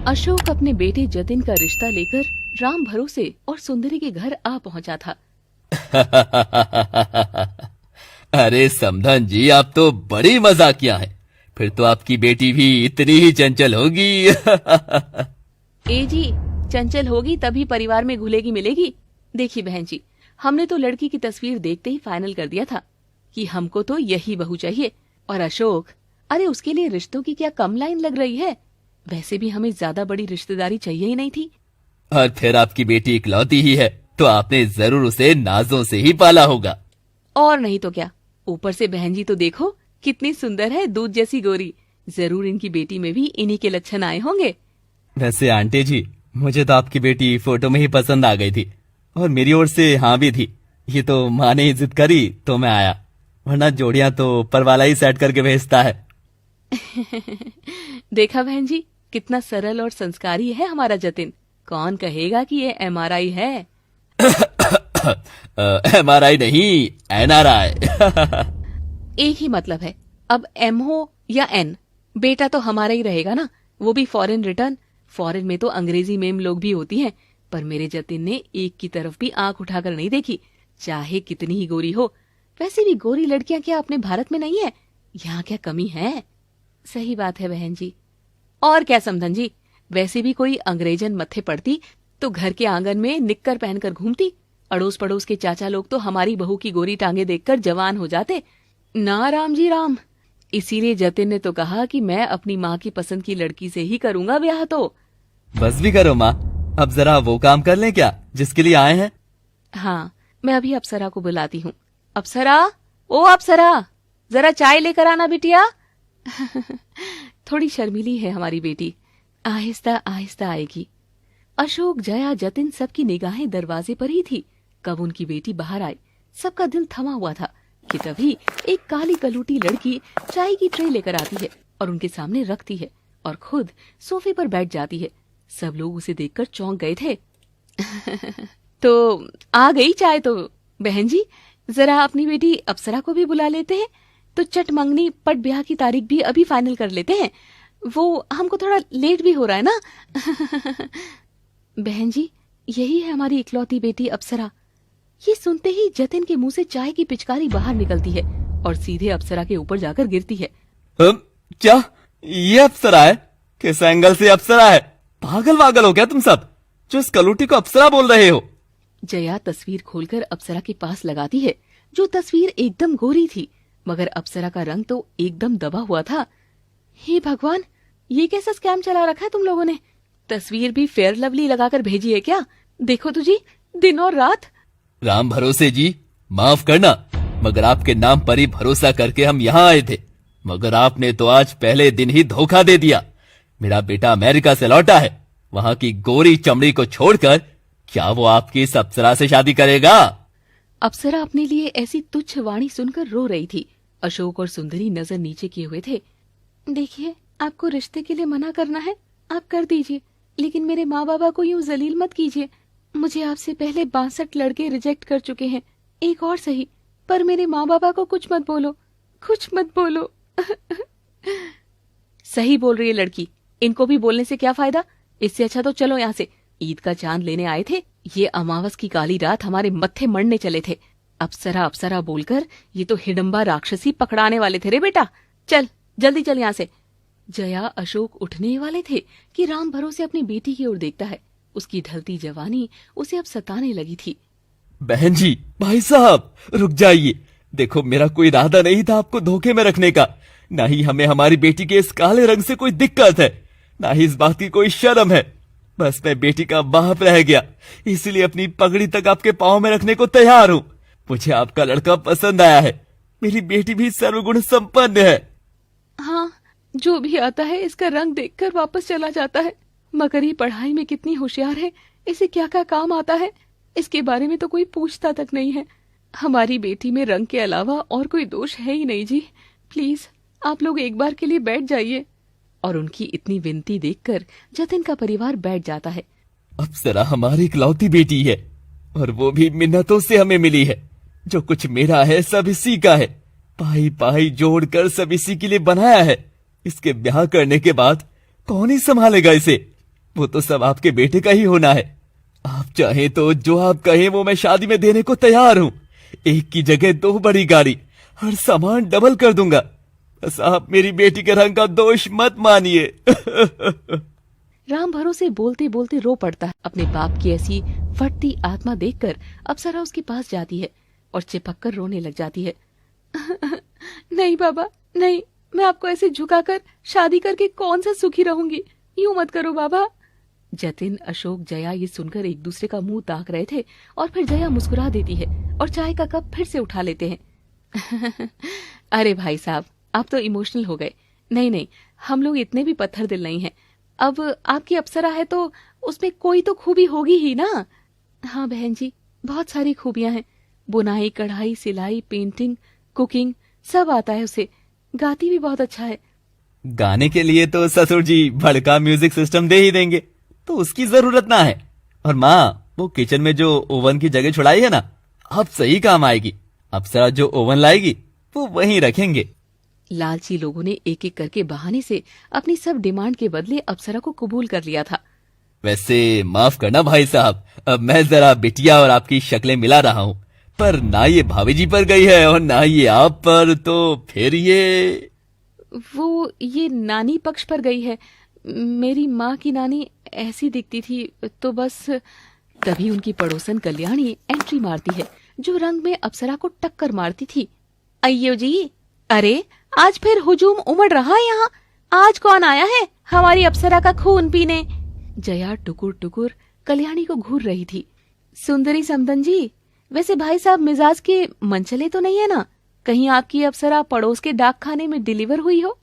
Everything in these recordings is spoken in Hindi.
अशोक अपने बेटे जतिन का रिश्ता लेकर राम भरोसे और सुंदरी के घर आ पहुंचा था। अरे समधन जी, आप तो बड़ी मजाकिया हैं। फिर तो आपकी बेटी भी इतनी ही चंचल होगी। ए जी, चंचल होगी तभी परिवार में घुलेगी मिलेगी। देखिए बहन जी, हमने तो लड़की की तस्वीर देखते ही फाइनल कर दिया था कि हमको तो यही बहू चाहिए। और अशोक, अरे उसके लिए रिश्तों की क्या कम लाइन लग रही है? वैसे भी हमें ज्यादा बड़ी रिश्तेदारी चाहिए ही नहीं थी। और फिर आपकी बेटी इकलौती ही है तो आपने जरूर उसे नाजों से ही पाला होगा। और नहीं तो क्या, ऊपर से बहन जी तो देखो कितनी सुंदर है, दूध जैसी गोरी। जरूर इनकी बेटी में भी इन्हीं के लक्षण आए होंगे। वैसे आंटी जी, मुझे तो आपकी बेटी फोटो में ही पसंद आ गई थी और मेरी ओर से हाँ भी थी। ये तो माँ ने जिद करी तो मैं आया, वरना जोड़ियां तो परवाला ही सेट करके भेजता है। देखा बहन जी, कितना सरल और संस्कारी है हमारा जतिन। कौन कहेगा कि ये MRI है? MRI नहीं, NRI। एक ही मतलब है। अब M हो या N, बेटा तो हमारा ही रहेगा ना, वो भी फॉरेन रिटर्न। फॉरेन में तो अंग्रेजी मेम लोग भी होती हैं, पर मेरे जतिन ने एक की तरफ भी आंख उठाकर नहीं देखी, चाहे कितनी ही गोरी हो। वैसे भी गोरी लड़कियां क्या अपने भारत में नहीं है? यहाँ क्या कमी है? सही बात है बहन जी। और क्या समधन जी, वैसे भी कोई अंग्रेजन मत्थे पड़ती तो घर के आंगन में निक्कर पहनकर घूमती। अड़ोस पड़ोस के चाचा लोग तो हमारी बहू की गोरी टांगे देखकर जवान हो जाते। ना राम जी राम। इसीलिए जतिन ने तो कहा कि मैं अपनी माँ की पसंद की लड़की से ही करूंगा ब्याह। तो बस भी करो माँ, अब जरा वो काम कर लें क्या जिसके लिए आए हैं। हाँ, मैं अभी अप्सरा को बुलाती हूँ। अप्सरा, ओ अप्सरा, जरा चाय लेकर आना बिटिया। थोड़ी शर्मीली है हमारी बेटी, आहिस्ता आहिस्ता आएगी। अशोक, जया, जतिन सबकी निगाहें दरवाजे पर ही थी। कब उनकी बेटी बाहर आई, सबका दिल थमा हुआ था कि तभी एक काली कलूटी लड़की चाय की ट्रे लेकर आती है और उनके सामने रखती है और खुद सोफे पर बैठ जाती है। सब लोग उसे देखकर चौंक गए थे। तो आ गई चाय तो। बहन जी, जरा अपनी बेटी अप्सरा को भी बुला लेते हैं, तो चट मंगनी पट ब्याह की तारीख भी अभी फाइनल कर लेते हैं। वो हमको थोड़ा लेट भी हो रहा है ना। बहन जी, यही है हमारी इकलौती बेटी अप्सरा। ये सुनते ही जतिन के मुंह से चाय की पिचकारी बाहर निकलती है और सीधे अप्सरा के ऊपर जाकर गिरती है। क्या ये अप्सरा है? किस एंगल से अप्सरा है? पागल वागल हो क्या तुम सब, जो इस कलूटी को अप्सरा बोल रहे हो? जया तस्वीर खोलकर अप्सरा के पास लगाती है, जो तस्वीर एकदम गोरी थी, मगर अप्सरा का रंग तो एकदम दबा हुआ था। हे भगवान, ये कैसा स्कैम चला रखा है तुम लोगों ने? तस्वीर भी फेयर लवली लगाकर भेजी है क्या? देखो तुझी, दिन और रात। राम भरोसे जी, माफ करना, मगर आपके नाम पर ही भरोसा करके हम यहाँ आए थे, मगर आपने तो आज पहले दिन ही धोखा दे दिया। मेरा बेटा अमेरिका से लौटा है, वहाँ की गोरी चमड़ी को छोड़कर क्या वो आपकी इस अप्सरा से शादी करेगा? अप्सरा अपने लिए ऐसी तुच्छ वाणी सुनकर रो रही थी। अशोक और सुंदरी नजर नीचे किए हुए थे। देखिए, आपको रिश्ते के लिए मना करना है, आप कर दीजिए, लेकिन मेरे माँ बाबा को यूं जलील मत कीजिए। मुझे आपसे पहले 62 लड़के रिजेक्ट कर चुके हैं, एक और सही, पर मेरे माँ बाबा को कुछ मत बोलो, कुछ मत बोलो। सही बोल रही है लड़की, इनको भी बोलने से क्या फायदा? इससे अच्छा तो चलो यहाँ से। ईद का चांद लेने आए थे, ये अमावस की काली रात हमारे मत्थे मरने चले थे। अप्सरा अप्सरा बोलकर ये तो हिडम्बा राक्षसी पकड़ाने वाले थे रे बेटा। चल जल्दी चल यहाँ से। जया, अशोक उठने वाले थे कि राम भरोसे अपनी बेटी की ओर देखता है। उसकी ढलती जवानी उसे अब सताने लगी थी। बहन जी, भाई साहब, रुक जाइए। देखो, मेरा कोई इरादा नहीं था आपको धोखे में रखने का। ना ही हमें हमारी बेटी के इस काले रंग से कोई दिक्कत है, ना ही इस बात की कोई शर्म है। बस मैं बेटी का बाप रह गया, इसीलिए अपनी पगड़ी तक आपके पाँव में रखने को तैयार हूँ। मुझे आपका लड़का पसंद आया है, मेरी बेटी भी सर्वगुण संपन्न है। हाँ, जो भी आता है इसका रंग देखकर वापस चला जाता है, मगर ये पढ़ाई में कितनी होशियार है, इसे क्या क्या काम आता है, इसके बारे में तो कोई पूछता तक नहीं है। हमारी बेटी में रंग के अलावा और कोई दोष है ही नहीं जी। प्लीज आप लोग एक बार के लिए बैठ जाइए। और उनकी इतनी विनती देखकर जतिन का परिवार बैठ जाता है। अप्सरा हमारी इकलौती बेटी है और वो भी मिन्नतों से हमें मिली है। जो कुछ मेरा है सब इसी का है, पाई पाई जोड़कर सब इसी के लिए बनाया है। इसके ब्याह करने के बाद कौन ही संभालेगा इसे? वो तो सब आपके बेटे का ही होना है। आप चाहें तो जो आप कहें वो मैं शादी में देने को तैयार हूँ। एक की जगह 2 बड़ी गाड़ी और सामान डबल कर दूंगा। बस आप मेरी बेटी के रंग का दोष मत मानिए। राम भरोसे बोलते बोलते रो पड़ता है। अपने बाप की ऐसी फटती आत्मा देखकर अप्सरा उसके पास जाती है और चिपक कर रोने लग जाती है। नहीं बाबा, नहीं, मैं आपको ऐसे झुकाकर शादी करके कौन सा सुखी रहूंगी। यूं मत करो बाबा। जतिन, अशोक, जया ये सुनकर एक दूसरे का मुंह ताक रहे थे और फिर जया मुस्कुरा देती है और चाय का कप फिर से उठा लेते हैं। अरे भाई साहब, आप तो इमोशनल हो गए। नहीं नहीं, हम लोग इतने भी पत्थर दिल नहीं हैं। अब आपकी अप्सरा है तो उसमें कोई तो खूबी होगी ही ना। हाँ बहन जी, बहुत सारी खूबियां हैं। बुनाई, कढ़ाई, सिलाई, पेंटिंग, कुकिंग सब आता है उसे। गाती भी बहुत अच्छा है। गाने के लिए तो ससुर जी बड़का म्यूजिक सिस्टम दे ही देंगे, तो उसकी जरूरत ना है। और माँ, वो किचन में जो ओवन की जगह छुड़ाई है ना, अब सही काम आएगी। अप्सरा जो ओवन लाएगी वो वहीं रखेंगे। लालची लोगों ने एक एक करके बहाने से अपनी सब डिमांड के बदले अप्सरा को कबूल कर लिया था। वैसे माफ करना भाई साहब, अब मैं जरा बिटिया और आपकी शक्लें मिला रहा हूँ, पर ना ये भाभी जी पर गई है और ना ये आप पर, तो फिर ये नानी पक्ष पर गई है। मेरी माँ की नानी ऐसी दिखती थी, तो बस। तभी उनकी पड़ोसन कल्याणी एंट्री मारती है, जो रंग में अप्सरा को टक्कर मारती थी। अय्यो जी, अरे आज फिर हुजूम उमड़ रहा है यहाँ। आज कौन आया है हमारी अप्सरा का खून पीने? जया टुकुर टुकुर कल्याणी को घूर रही थी। सुंदरी समदन जी, वैसे भाई साहब मिजाज के मनचले तो नहीं है ना? कहीं आपकी अप्सरा पड़ोस के डाक खाने में डिलीवर हुई हो?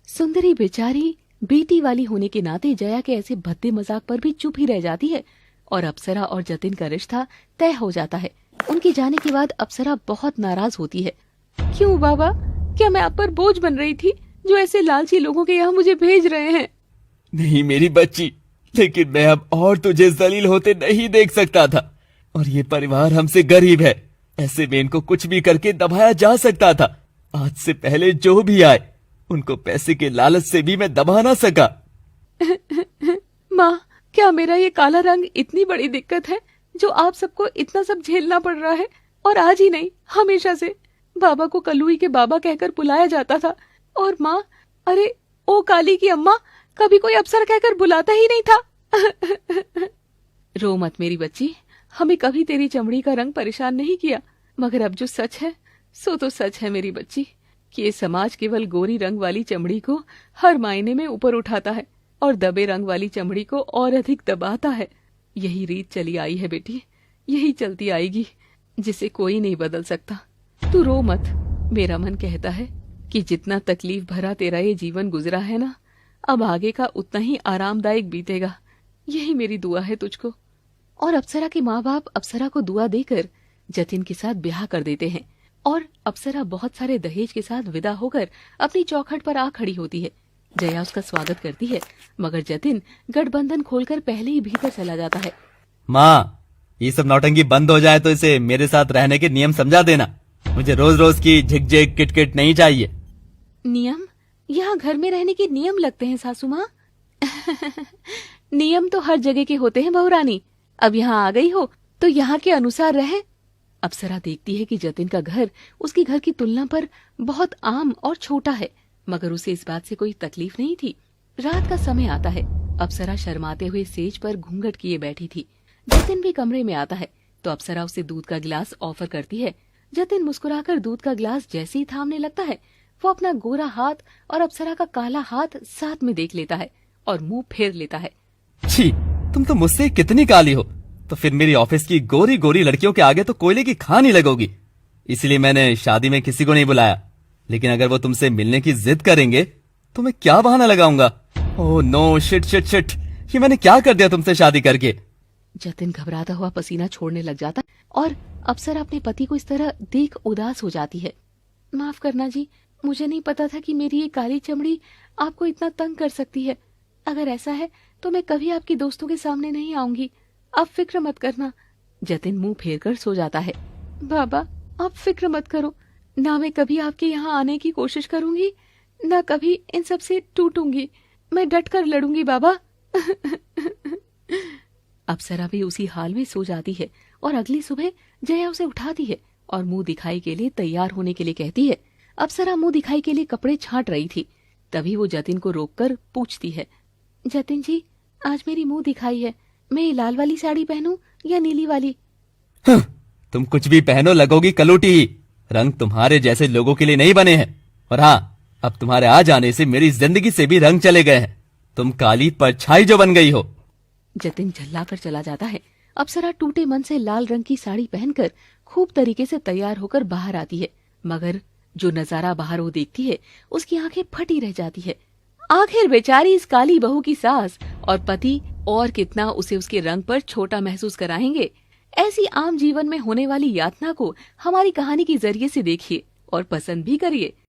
सुंदरी बेचारी बेटी वाली होने के नाते जया के ऐसे भद्दे मजाक पर भी चुप ही रह जाती है और अप्सरा और जतिन का रिश्ता तय हो जाता है। उनके जाने के बाद अप्सरा बहुत नाराज होती है। क्यों बाबा, क्या मैं आप पर बोझ बन रही थी जो ऐसे लालची लोगों के यहाँ मुझे भेज रहे हैं? नहीं मेरी बच्ची, लेकिन मैं अब और तुझे जलील होते नहीं देख सकता था। और ये परिवार हमसे गरीब है, ऐसे में इनको कुछ भी करके दबाया जा सकता था। आज से पहले जो भी आए उनको पैसे के लालच से भी मैं दबा ना सका। माँ, क्या मेरा ये काला रंग इतनी बड़ी दिक्कत है जो आप सबको इतना सब झेलना पड़ रहा है? और आज ही नहीं, हमेशा से बाबा को कलुई के बाबा कहकर बुलाया जाता था। और माँ, अरे ओ काली की अम्मा, कभी कोई अप्सरा कहकर बुलाता ही नहीं था। रो मत मेरी बच्ची, हमें कभी तेरी चमड़ी का रंग परेशान नहीं किया, मगर अब जो सच है सो तो सच है मेरी बच्ची, कि ये समाज केवल गोरी रंग वाली चमड़ी को हर मायने में ऊपर उठाता है और दबे रंग वाली चमड़ी को और अधिक दबाता है। यही रीत चली आई है बेटी, यही चलती आएगी, जिसे कोई नहीं बदल सकता। तू रो मत। मेरा मन कहता है कि जितना तकलीफ भरा तेरा ये जीवन गुजरा है ना, अब आगे का उतना ही आरामदायक बीतेगा। यही मेरी दुआ है तुझको। और अप्सरा के माँ बाप अप्सरा को दुआ देकर जतिन के साथ ब्याह कर देते हैं और अप्सरा बहुत सारे दहेज के साथ विदा होकर अपनी चौखट पर आ खड़ी होती है। जया उसका स्वागत करती है, मगर जतिन गठबंधन खोलकर पहले ही भीतर चला जाता है। माँ, ये सब नौटंकी बंद हो जाए तो इसे मेरे साथ रहने के नियम समझा देना। मुझे रोज रोज की झिकझिक किटकिट नहीं चाहिए। नियम? यहाँ घर में रहने के नियम लगते हैं सासू माँ? नियम तो हर जगह के होते हैं बहुरानी। अब यहाँ आ गई हो तो यहाँ के अनुसार रहे। अप्सरा देखती है कि जतिन का घर उसके घर की तुलना पर बहुत आम और छोटा है, मगर उसे इस बात से कोई तकलीफ नहीं थी। रात का समय आता है। अप्सरा शर्माते हुए सेज पर घूंघट किए बैठी थी। जतिन भी कमरे में आता है तो अप्सरा उसे दूध का गिलास ऑफर करती है। जतिन मुस्कुराकर दूध का गिलास जैसे ही थामने लगता है, वो अपना गोरा हाथ और अप्सरा का काला हाथ साथ में देख लेता है और मुंह फेर लेता है। छी, तुम तो मुझसे कितनी काली हो, तो फिर मेरी ऑफिस की गोरी गोरी लड़कियों के आगे तो कोयले की खान ही लगोगी। इसलिए मैंने शादी में किसी को नहीं बुलाया। लेकिन अगर वो तुमसे मिलने की जिद करेंगे तो मैं क्या बहाना लगाऊंगा? Oh no, shit shit shit, ये मैंने क्या कर दिया तुमसे शादी करके? जतिन घबराता हुआ पसीना छोड़ने लग जाता और अप्सरा अपने पति को इस तरह देख उदास हो जाती है। माफ करना जी, मुझे नहीं पता था कि मेरी ये काली चमड़ी आपको इतना तंग कर सकती है। अगर ऐसा है तो मैं कभी आपके दोस्तों के सामने नहीं आऊंगी, आप फिक्र मत करना। जतिन मुंह फेर कर सो जाता है। बाबा, आप फिक्र मत करो, ना मैं कभी आपके यहाँ आने की कोशिश करूंगी, ना कभी इन सब से टूटूंगी। मैं डट कर लड़ूंगी बाबा। अप्सरा भी उसी हाल में सो जाती है और अगली सुबह जया उसे उठाती है और मुंह दिखाई के लिए तैयार होने के लिए कहती है। अप्सरा मुंह दिखाई के लिए कपड़े छांट रही थी, तभी वो जतिन को रोककर पूछती है, जतिन जी आज मेरी मुंह दिखाई है, मैं ये लाल वाली साड़ी पहनूं या नीली वाली? तुम कुछ भी पहनो लगोगी कलूटी। रंग तुम्हारे जैसे लोगों के लिए नहीं बने हैं। और हाँ, अब तुम्हारे आ जाने से मेरी जिंदगी से भी रंग चले गए हैं। तुम काली परछाई जो बन गई हो। जतिन झल्ला कर चला जाता है। अप्सरा टूटे मन से लाल रंग की साड़ी पहनकर खूब तरीके से तैयार होकर बाहर आती है, मगर जो नजारा बाहर वो देखती है उसकी आंखें फटी रह जाती है। आखिर बेचारी इस काली बहू की सास और पति और कितना उसे उसके रंग पर छोटा महसूस कराएंगे। ऐसी आम जीवन में होने वाली यातना को हमारी कहानी के जरिए से देखिए और पसंद भी करिए।